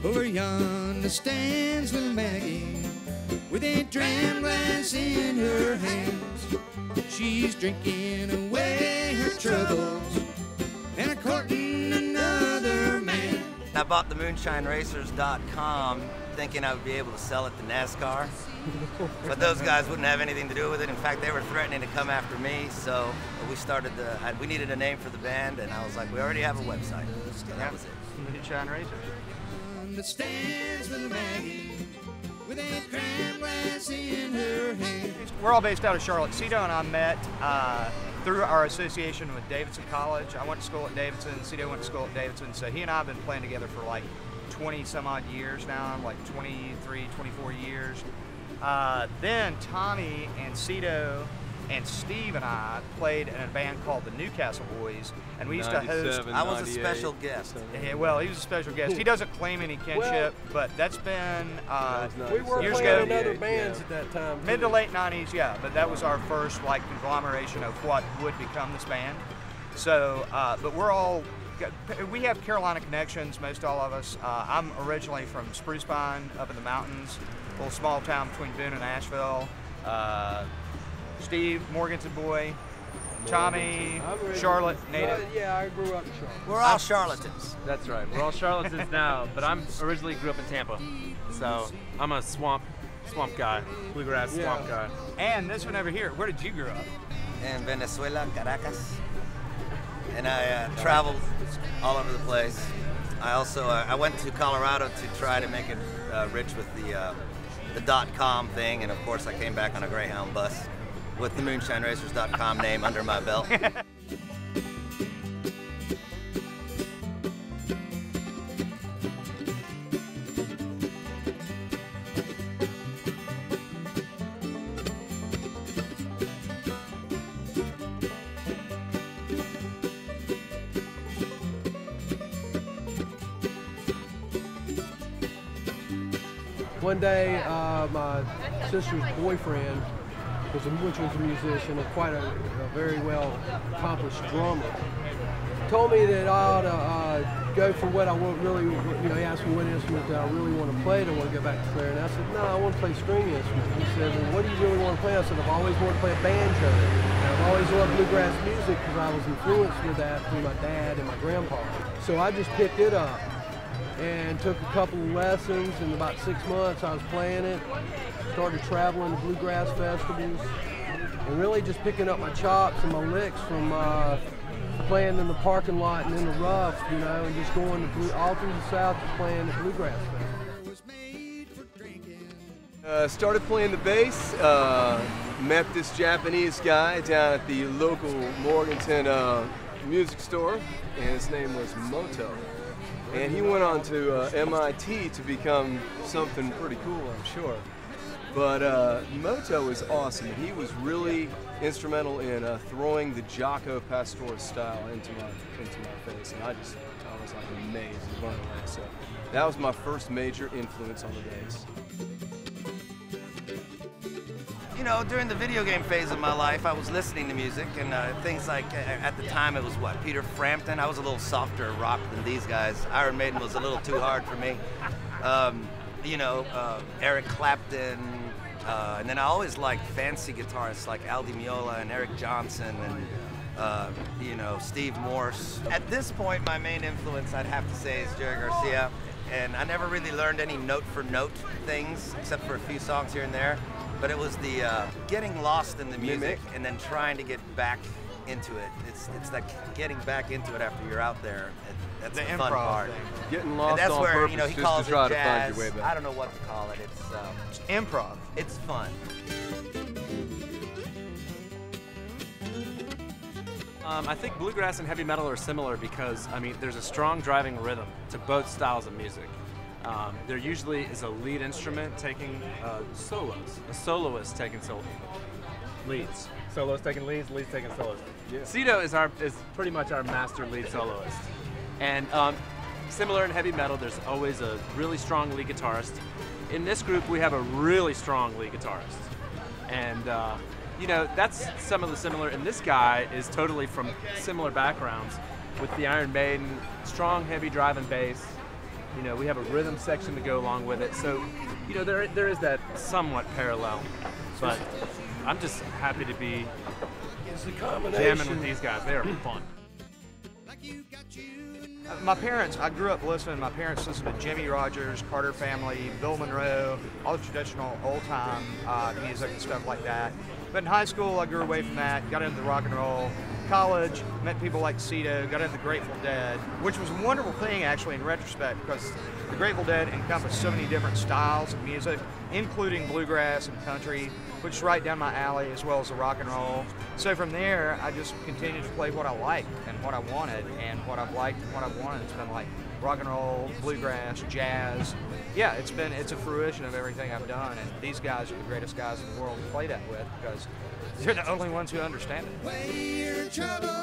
Over yonder stands little Maggie with a dram glass in her hands. She's drinking away her troubles and a courting another man. I bought the MoonshineRacers.com thinking I would be able to sell it to NASCAR, but those guys wouldn't have anything to do with it. In fact, they were threatening to come after me, so we needed a name for the band, and I was like, we already have a website, so that was it. Moonshine Racers. Understands little Maggie with a cram glass in her hand. We're all based out of Charlotte. Cito and I met through our association with Davidson College. I went to school at Davidson, Cito went to school at Davidson, so he and I have been playing together for like 20 some odd years now, like 23, 24 years. Then Tommy and Cito and Steve and I played in a band called the Newcastle Boys, and we used to host. I was a special guest. Yeah, well, he was a special guest. He doesn't claim any kinship, but that's been we were years playing ago. in other bands at that time. Mid to late 90s, yeah, but that was our first like conglomeration of what would become this band. So, but we have Carolina connections, most all of us. I'm originally from Spruce Pine up in the mountains, a little small town between Boone and Asheville. Steve, Morganton boy, Tommy, Charlotte native. Yeah, I grew up in Charlotte. We're all charlatans. That's right. We're all charlatans now, but I'm originally grew up in Tampa, so I'm a swamp guy, bluegrass swamp guy. And this one over here, where did you grow up? In Venezuela, Caracas. And I traveled all over the place. I also I went to Colorado to try to make it rich with the .com thing, and of course I came back on a Greyhound bus with the MoonshineRacers.com name under my belt. One day, my sister's boyfriend, which was a musician and quite a very well accomplished drummer, told me that I ought to go for what I want really, he asked me what instrument that I really want to play. Do I want to go back to clarinet? I said, no, I want to play string instrument. He said, well, what do you really want to play? I said, I've always wanted to play a banjo. And I've always loved bluegrass music because I was influenced with that through my dad and my grandpa. So I just picked it up and took a couple of lessons. In about 6 months I was playing it, started traveling to bluegrass festivals, and really just picking up my chops and my licks from playing in the parking lot and in the rough, and just going to all through the South to playing at bluegrass festivals. Started playing the bass, met this Japanese guy down at the local Morganton music store, and his name was Moto. And he went on to MIT to become something pretty cool, I'm sure. But Moto is awesome. He was really instrumental in throwing the Jaco Pastor style into my face, and I was like amazed and blown away. So that was my first major influence on the bass. During the video game phase of my life, I was listening to music, and things like, at the time it was what, Peter Frampton. I was a little softer rock than these guys. Iron Maiden was a little too hard for me. Eric Clapton, and then I always liked fancy guitarists like Al Di Meola and Eric Johnson and Steve Morse. At this point, my main influence, I'd have to say, is Jerry Garcia, and I never really learned any note-for-note things, except for a few songs here and there. But it was the getting lost in the music and then trying to get back into it. It's like getting back into it after you're out there. That's the fun part. Getting lost and that's on where, purpose he just calls to try it to find jazz. your way back. I don't know what to call it. It's improv. It's fun. I think bluegrass and heavy metal are similar because, there's a strong driving rhythm to both styles of music. There usually is a lead instrument taking solos, a soloist taking leads. Solos taking leads, leads taking solos. Yeah. Cito is pretty much our master lead soloist. And similar in heavy metal, there's always a really strong lead guitarist. In this group, we have a really strong lead guitarist. And that's some of the similar, and this guy is totally from similar backgrounds with the Iron Maiden, strong, heavy driving bass, You know, we have a rhythm section to go along with it. So, you know, there is that somewhat parallel. But I'm just happy to be jamming with these guys. They are fun. My parents, I grew up listening. My parents listened to Jimmy Rogers, Carter Family, Bill Monroe, all the traditional old-time music and stuff like that. But in high school, I grew away from that, got into the rock and roll. College, met people like Cito, got into the Grateful Dead, which was a wonderful thing actually in retrospect, because the Grateful Dead encompassed so many different styles of music, including bluegrass and country, which is right down my alley, as well as the rock and roll. So from there, I just continued to play what I liked and what I wanted, and what I've liked and what I've wanted. It's been like rock and roll, bluegrass, jazz. Yeah, it's a fruition of everything I've done, and these guys are the greatest guys in the world to play that with, because they're the only ones who understand it.